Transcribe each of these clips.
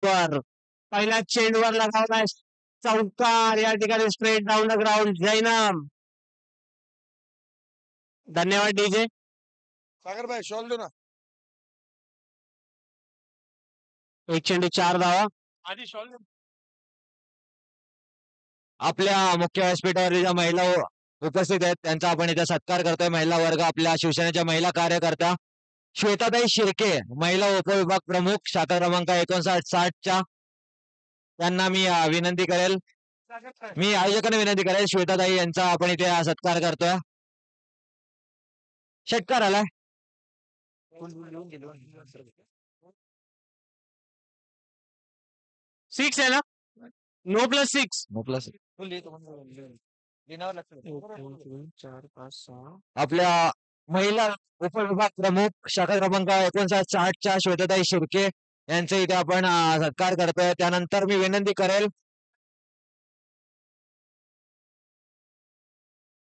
वर पहिल्या चेंडूवर लगावलाय चौकार. या ठिकाणी straight down the ground Jainam. धन्यवाद डीजे. सागर भाई शॉल दो ना. एक चेंडू 4 धावा. आधी शॉल दे. आपल्या मुख्य व्यासपीठावर ज्या महिला उपस्थित आहेत त्यांचा आपण इथे सत्कार करतोय. महिला वर्ग आपल्या शिवसेनेच्या महिला कार्यकर्त्या श्वेताताई शिर्के, महिला उपविभाग प्रमुख, शाखा क्रमांक 5960 त्यांना मी विनंती करेल, मी आयोजकांना विनंती करेल, श्वेताताई यांचा आपण इथे सत्कार करतोय. षटकार आलाय. 6 आहे ना. No plus 6. नो प्लस 4 5 6 आपल्या महिला उपविभाग प्रमुख शाखा क्रमांक 5960 श्वेताताई शिर्के यांचे इथे आपण सत्कार करतोय. त्यानंतर मी विनंती करेल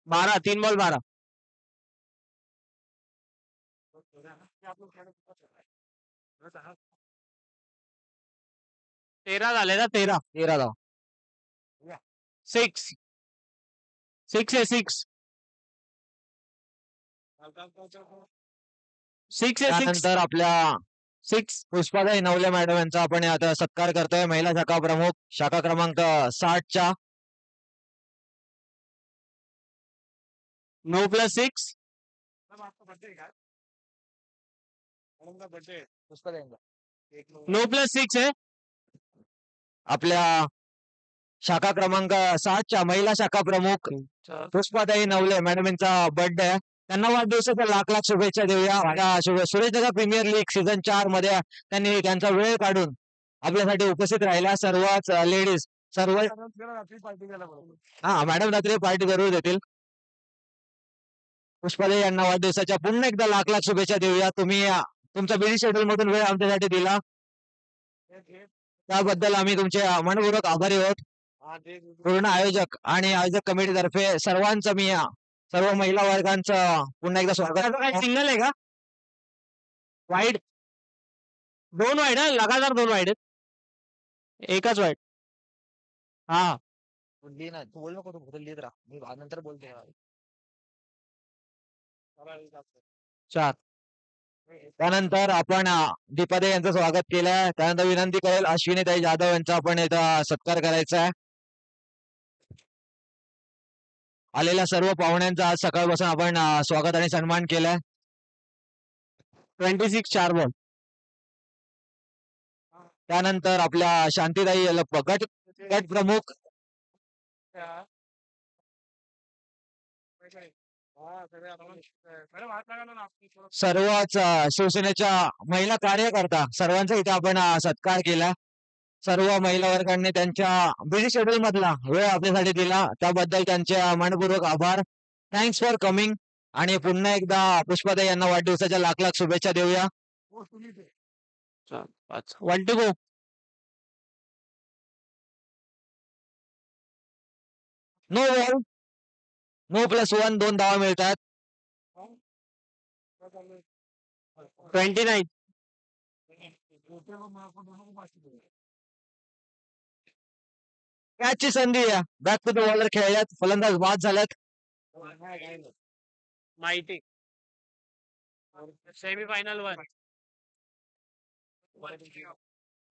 12 3 बॉल 12 13 झाले ना. 13 धाव. 6 6 आहे 6 त्यानंतर आपल्या 6 पुष्पाताई नवले मॅडम यांचा आपण आता सत्कार करतोय. महिला शाखा प्रमुख शाखा क्रमांक 60 नो प्लस 6 नो प्लस 6 आहे. आपल्या शाखा क्रमांक 60 महिला शाखा प्रमुख पुष्पाताई नवले मॅडम यांचा बर्थडे आहे. त्यांना वाढदिवसाच्या लाख लाख शुभेच्छा देऊया. सुरेशनगर प्रीमियर लीग सीझन 4 मध्ये त्यांनी त्यांचा वेळ काढून आपल्यासाठी उपस्थित राहिल्या. सर्वच लेडीज सर्व मॅडम रात्री पार्टी जरूर देतील. पुष्पाताई यांना वाढदिवसाच्या पुन्हा एकदा लाख लाख शुभेच्छा देऊया. तुम्ही तुमचा बिझी शेड्यूल मधून वेळ आमच्यासाठी दिला त्याबद्दल आम्ही तुमचे मनपूर्वक आभारी आहोत. पूर्ण आयोजक आणि आयोजक कमिटीतर्फे सर्वांचं मी सर्व महिला वर्गांचं पुन्हा एकदा स्वागत. काय सिंगल आहे का? वाईड 2 वाईड आहे. लगातार 2 वाईड आहेत. एकच वाईड. हा तू बोल नको. तू लिहित राहा. मी नंतर बोलते. 4 त्यानंतर आपण दीपाताई यांचं स्वागत केलंय. त्यानंतर विनंती करेल अश्विनीताई जाधव यांचा आपण इथं सत्कार करायचा आहे. आलेल्या सर्व पाहुण्यांचा आज सकाळपासून आपण स्वागत आणि सन्मान केलाय. 26 4 बॉल. त्यानंतर आपल्या शांतीताई गट प्रमुख सर्वच शिवसेनेच्या महिला कार्यकर्ता सर्वांचा इथे आपण सत्कार केला. सर्व महिला वर्गांनी त्यांच्या बिझी शेड्यूल मधला वेळ आपल्यासाठी दिला त्याबद्दल त्यांचे मनपूर्वक आभार. Thanks for coming. आणि पुन्हा एकदा पुष्पाताई यांना वाढदिवसाच्या लाख लाख शुभेच्छा देऊया. 1 to go. No ball. No plus 1 2 धावा मिळतात. 29 कॅचची संधी आहे. बॅक टू द बॉलर खेळल्यात. फलंदाज बाद झाल्यात. माहिती semifinal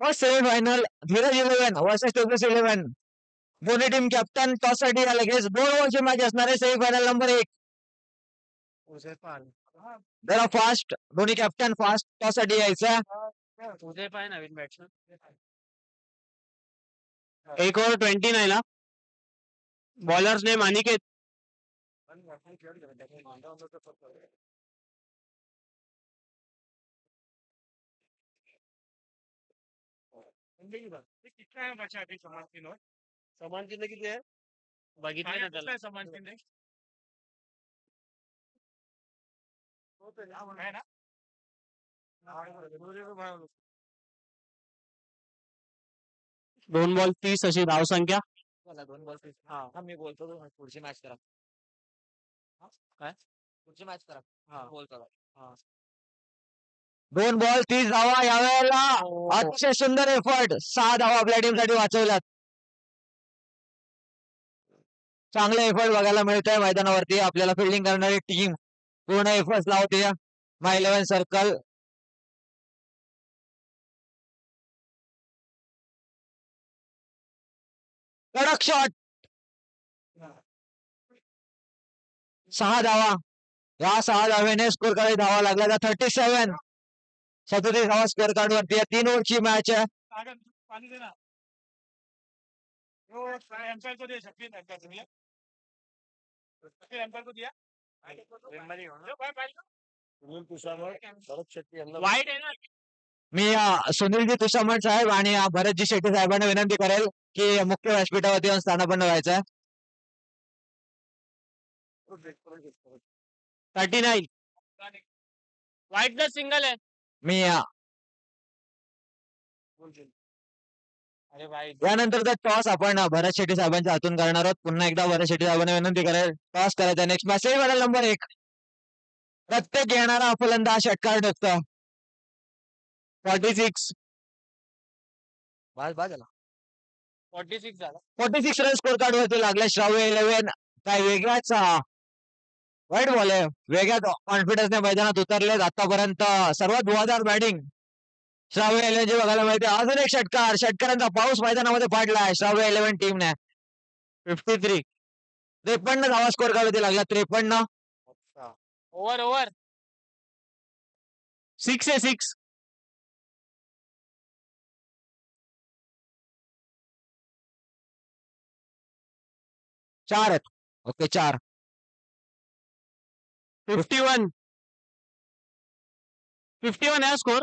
first semifinal Dhiraj 11 versus Tables 11. दोन्ही टीम कॅप्टन टॉस साठी लगेच 2 ओव्हरची मॅच असणार आहे. सेमीफायनल नंबर 1 जरा फास्ट. दोन्ही कॅप्टन फास्ट टॉस साठी यायचा. नवीन बॅट्समन 1 ओव्हर 29 ला बॉलर्स नेम अनिकेत. समान चिन्ह किती आहे बघितलं ना त्याला. समान चिन्ह 2 बॉल 30 अशी धाव संख्या. 2 बॉल 30. हा मी बोलतो पुढची मॅच करा. काय पुढची मॅच करा. हा बोलतो. 2 बॉल 30 धावा यावेळेला अतिशय सुंदर एफर्ट 6 धावा आपल्या टीम साठी वाचवल्यात. चांगले एफर्ट बघायला मिळतंय मैदानावरती. आपल्याला फिल्डिंग करणारी टीम पूर्ण एफर्ट लावते. माय 11 सर्कल कडक शॉट 6 धावा. या 6 धावेने स्कोर कडे धावा लागला तर 37 धावा स्कोर कार्ड वरती. 3 ओव्हरची मॅच आहे. पाणी दे ना. वो एम्पायर को दे शक्ति एम्पायर को दिया. शक्ति एम्पायर को दिया. सुनील तुषार भरत शेट्टी यांना वाईट आहे ना. मी सुनीलजी तुषामण साहेब आणि भरतजी शेट्टी साहेबांना विनंती करेल की मुख्य व्यासपीठावरती येऊन स्थानापन्न व्हायचं. 39 वाईट द सिंगल आहे. मी अरे भाई यानंतर टॉस आपण भरत शेट्टी साहेबांच्या हातून करणार आहोत. पुन्हा एकदा भरत शेट्टी साहेबांना विनंती करेल टॉस करायचा. नेक्स्ट मॅसेज बघा नंबर 1. प्रत्येक येणारा फलंदाज षटकार ठोकतो. 46 बाद झाला. 46 झाला. 46 रन स्कोर कार्ड वरती लागले. श्राव्य 11 काय वेगळाच वाईट बॉल आहे. वेगळ्याच कॉन्फिडन्सने मैदानात उतरलेत. आतापर्यंत सर्वात धुवाधार बॅटिंग श्राव्य 11 ची बघायला मिळते. अजून एक षटकार. षटकारांचा पाऊस मैदानामध्ये पाडलाय श्राव्य 11 टीमने. 53 53 धावा स्कोर कार्ड वरती लागला. 53 ओव्हर 6 आहे 6. 4 आहेत. ओके 4. 51 है score.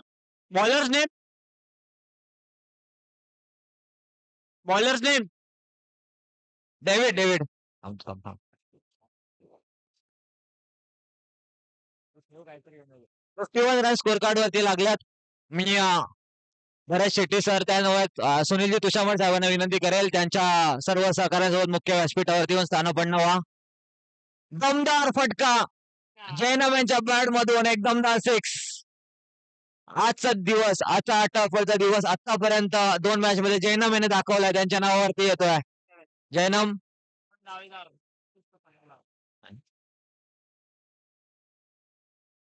Bowlers name David 51 run score card वरती लागल्यात. मी भरत शेट्टी सर त्यानंतर सुनीलजी तुषामण साहेबांना विनंती करेल त्यांच्या सर्व सहकार्यांसोबत मुख्य व्यासपीठावरती येऊन स्थानापन्न व्हा. दमदार फटका जैनम यांच्या बॅट मधून एक दमदार 6. आजचा दिवस आजचा टॉपवरचा दिवस आतापर्यंत 2 मॅच मध्ये जैनम याने दाखवलाय. त्यांच्या नावावरती येतोय जैनम.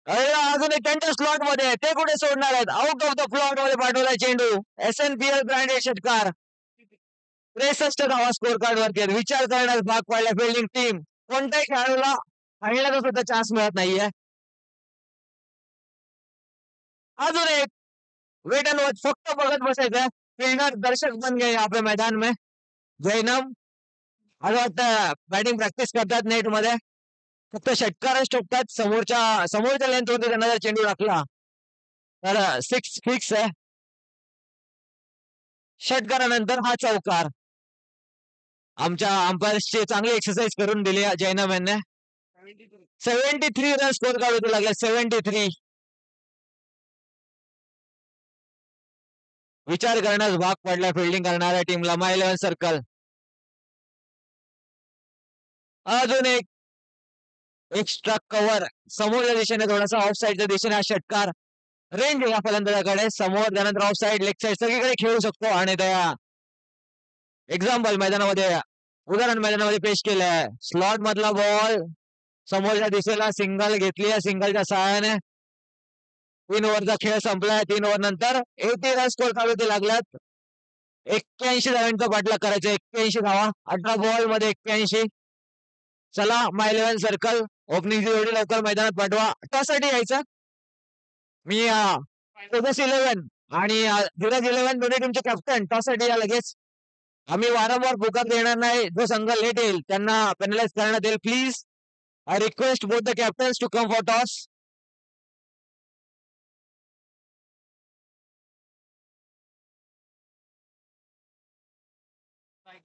अजून एक त्यांच्या स्लॉट मध्ये ते कुठे सोडणार आहेत. आउट ऑफ द फ्लॉट मध्ये पाठवलाय चेंडू. SNPL ब्रँडेड षटकार. 63 धावा स्कोर कार्ड वरती आहेत. विचार करण्यास भाग पाडला फिल्डिंग टीम. कोणत्याही खेळाडूला हाणण्याचा सुद्धा चान्स मिळत नाहीये. अजून एक वेट अँड वॉच. फक्त बघत बसायचं. फिल्डर दर्शक बन गए यहाँ पे मैदान में. जैनम असं वाटतं बॅटिंग प्रॅक्टिस करतात नेट मध्ये. फक्त षटकारच ठोकतात. समोरच्या लेंथ मध्ये त्यांना जर चेंडू टाकला तर 6 फिक्स आहे. षटकारानंतर हा चौकार. आमच्या अंपायर्सची चांगली एक्सरसाइज करून दिली जैनम यांनी. 73 रन स्कोर काढू लागले. 73. विचार करण्यास भाग पडला फिल्डिंग करणाऱ्या टीमला माय 11 सर्कल. अजून एक एक्स्ट्रा कव्हर समोरच्या दिशेने थोडासा ऑफ साईडच्या दिशेने हा षटकार. रेंज या फलंदाजाकडे समोर त्यानंतर ऑफ साईड लेग साईड सगळीकडे खेळू शकतो. आणि त्या एक्झाम्पल मैदानामध्ये उदाहरण मैदानामध्ये पेश केलंय. स्लॉट मधला बॉल समोरच्या दिशेला सिंगल घेतली आहे. सिंगलच्या सहाय्याने 3 ओव्हरचा खेळ संपलाय. 3 ओव्हर नंतर 80 रन स्कोर काढू लागल्यात. 81 धावांचा पाठलाग करायचा. 81 धावा 18 बॉल मध्ये 81. चला माय 11 सर्कल ओपनिंग एवढी लवकर मैदानात पाठवा. त्यासाठी यायचं. मी तेजस 11 आणि धीरज 11 दोन्ही टीमचे कॅप्टन त्यासाठी या लगेच. आम्ही वारंवार पुकार देणार नाही. जो संघ लेट येईल त्यांना पेनलाइज करण्यात येईल. Please I request both the captains to come for toss.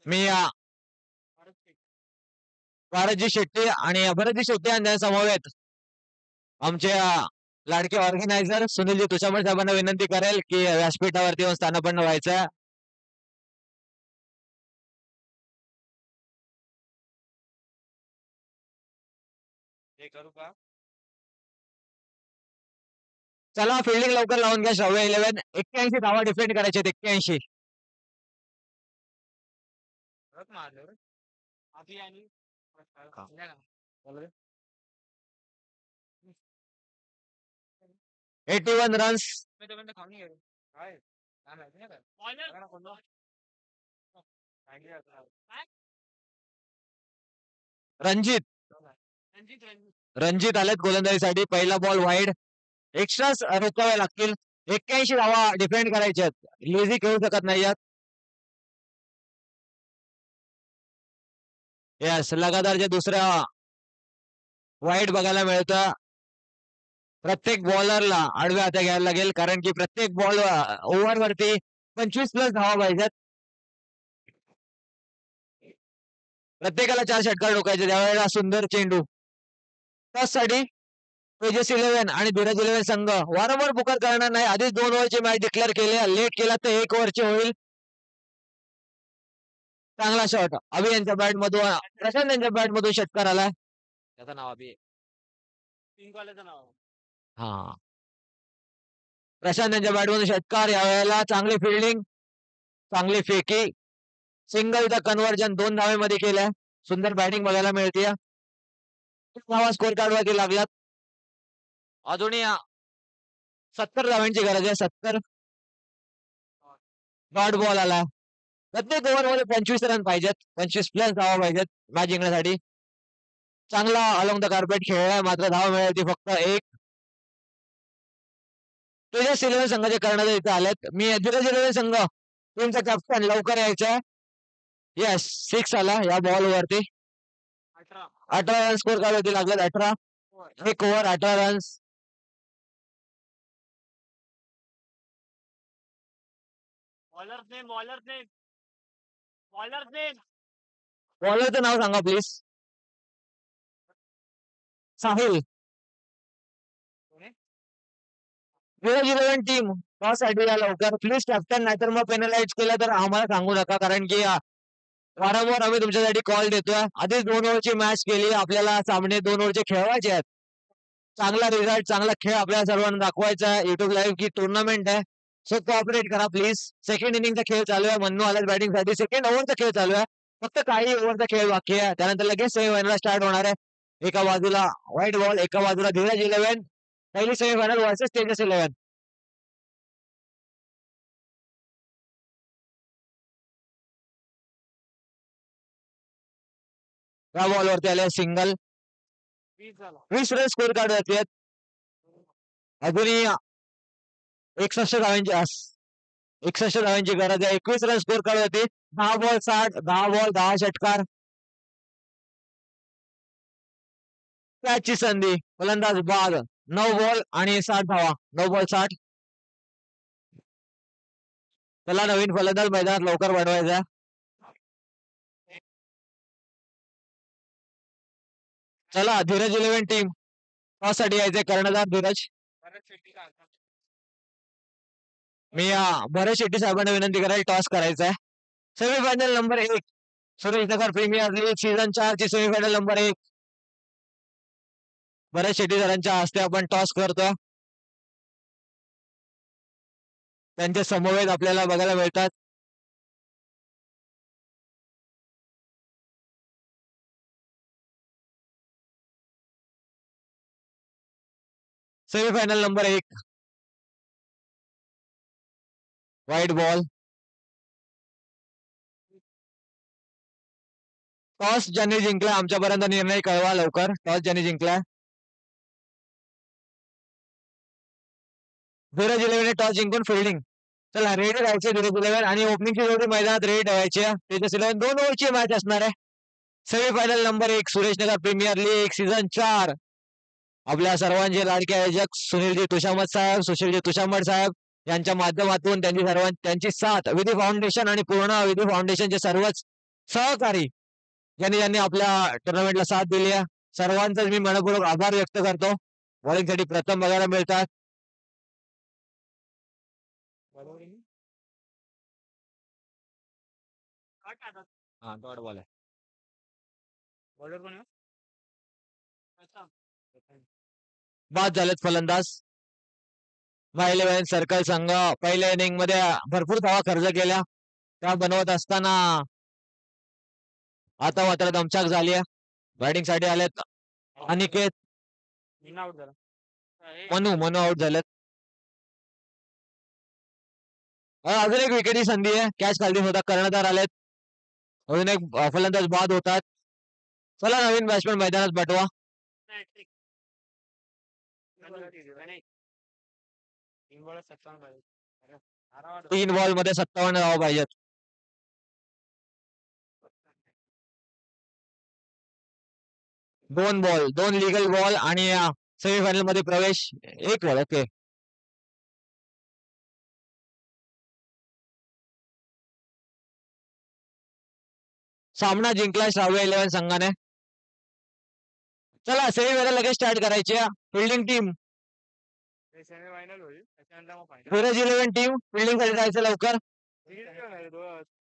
मी भारतजी शेट्टी आणि भरतजी शेट्टी यांच्या समवेत आमचे लाडके ऑर्गनायझर सुनीलजी तुषामण साहेबांना विनंती करेल की व्यासपीठावरती येऊन स्थानापन्न व्हायचं. हे करू का चला फिल्डिंग लवकर लावून घ्या. श्रव्य 11 81 धावा डिफेंड करायचे 81. आधी आणि 81 रन्स. रणजित रणजित आलेत गोलंदाजीसाठी. पहिला बॉल वाईड. एक्स्ट्राच रोखावे लागतील. 81 धावा डिफेंड करायचे आहेत. लेझी खेळू शकत नाही यात. यस लगातारच्या दुसऱ्या वाईड बघायला मिळतं. प्रत्येक बॉलरला आडव्या हाता घ्यायला लागेल कारण की प्रत्येक बॉल ओव्हरवरती 25+ धावा पाहिजेत. प्रत्येकाला 4 षटकार ठोकायचे. त्यावेळेला सुंदर चेंडू. त्यासाठी तेजस 11 आणि धीरज 11 संघ वारंवार पुकार करणार नाही. आधीच 2 ओव्हरची मॅच डिक्लेअर केली. लेट केला तर 1 ओव्हरची होईल. चांगला शॉट अभि यांच्या बॅट मधून. प्रशांत यांच्या बॅट मधून षटकार आलाय. त्याचं नाव अभि. नाव हा प्रशांत यांच्या बॅट मधून षटकार. यावेळेला चांगली फिल्डिंग, चांगली फेकी. सिंगलचा कन्व्हर्जन 2 धावेमध्ये केलंय. सुंदर बॅटिंग बघायला मिळते. धावा स्कोर कार्ड वरती लागल्यात. अजूनही 70 धावांची गरज आहे. 70. डॉट बॉल आला. प्रत्येक ओव्हरमध्ये 25 रन पाहिजेत. 25+ धावा पाहिजेत मॅच जिंकण्यासाठी. चांगला अलॉंग द कार्पेट खेळलाय. मात्र धावा मिळाली फक्त 1. तेजस 11 संघाचे कर्णधार इथे आलेत. मी धीरज 11 संघ टीमचा कॅप्टन लवकर यायचा. येस 6 आला या बॉल वरती. 18 रन स्कोर करावे लागलेत. 18. 1 ओव्हर 18 रन्स. बॉलरचं नाव सांगा प्लीज. साहिल. धीरज 11 टीम टॉससाठी या लवकर प्लीज कॅप्टन. नाहीतर मग पेनलाइज केलं तर आम्हाला सांगू नका कारण की वारंवार आम्ही तुमच्यासाठी कॉल देतोय. आधीच 2 ओव्हरची मॅच केली. आपल्याला सामने 2 ओव्हरचे खेळवायचे आहेत. चांगला रिझल्ट, चांगला खेळ आपल्याला सर्वांना दाखवायचा आहे. युट्यूब लाईव्ह की टुर्नामेंट आहे. सो कॉपरेट करा प्लीज. सेकंड इनिंगचा खेळ चालू आहे. मन्नू आलाय बॅटिंग साठी. सेकंड ओव्हरचा खेळ चालू आहे. फक्त काही ओव्हरचा खेळ बाकी आहे. त्यानंतर लगेच सेमीफायनल स्टार्ट होणार आहे. एका बाजूला व्हाईट बॉल, एका बाजूला धीरज 11. पहिली सेमीफायनल वर्सेस तेजस 11. या बॉलवरती आले सिंगल. 20 रन स्कोर कार्ड वरती आहेत. अजूनही 61 धावांची 61 धावांची गरज आहे. 21 रन स्कोर कार्ड वरती. 10 बॉल 60. 10 बॉल 10 षटकार. कॅचची संधी. फलंदाज बाद. 9 बॉल आणि 60 धावा. 9 बॉल 60. त्याला नवीन फलंदाज मैदानात लवकर वाढवायचा. चला धीरज 11 टीम टॉस साठी यायचे. कर्णधार धीरज. मी भरत शेट्टी साहेबांना विनंती करायला टॉस करायचा आहे. Semifinal number 1 Sureshnagar premier league season 4 ची सेमीफायनल नंबर 1 भरत शेट्टी सरांच्या हस्ते आपण टॉस करतो. त्यांच्या समवेत आपल्याला बघायला मिळतात. Semifinal number 1 white ball. Toss ज्यांनी जिंकला आमच्यापर्यंत निर्णय कळवा लवकर. टॉस ज्यांनी जिंकला. धीरज 11 टॉस जिंकून फिल्डिंग. चला रेडी राहायचे धीरज 11 आणि ओपनिंगची जोडी मैदानात रेडी ठेवायची. तेजस 11 2 ओव्हरची मॅच असणार आहे. Semifinal number 1 Sureshnagar premier league season 4. आपल्या सर्वांचे लाडके आयोजक सुनीलजी तुषामत साहेब, सुशीलजी तुषामत साहेब यांच्या माध्यमातून त्यांची साथ विधी फाउंडेशन आणि पूर्ण विधी फाउंडेशनचे सर्वच सहकारी ज्यांनी ज्यांनी आपल्या टुर्नामेंटला साथ दिली आहे सर्वांचाच मी मनपूर्वक आभार व्यक्त करतो. बॉलिंगसाठी प्रथम बघायला मिळतात. हा डॉट बॉल आहे. बाद झालेत फलंदाज. माय11 सर्कल संघ पहिल्या इनिंग मध्ये भरपूर धावा खर्च केल्या. त्या बनवत असताना आता मात्र दमछाक झाली आहे. बॅटिंग साठी आलेत अनिकेत, आउट झाला. मनु आउट झालेत. अजून एक विकेटची संधी आहे. कॅच खाली होता, कर्णधार आलेत. अजून एक फलंदाज बाद होतात. चला नवीन बॅट्समॅन मैदानात पाठवा. 3 बॉल मध्ये 57 धावा पाहिजेत. 2 बॉल, 2 लिगल बॉल आणि सेमीफायनल मध्ये प्रवेश. 1 बॉल. ओके. सामना जिंकला सहाव्या 11 संघाने. चला सेमीफायनल लगेच स्टार्ट करायची. फिल्डिंग टीम सेमीफायनल होईल त्याच्यानंतर मग फायनल. सूरज 11 टीम फिल्डिंग साठी जायचं लवकर.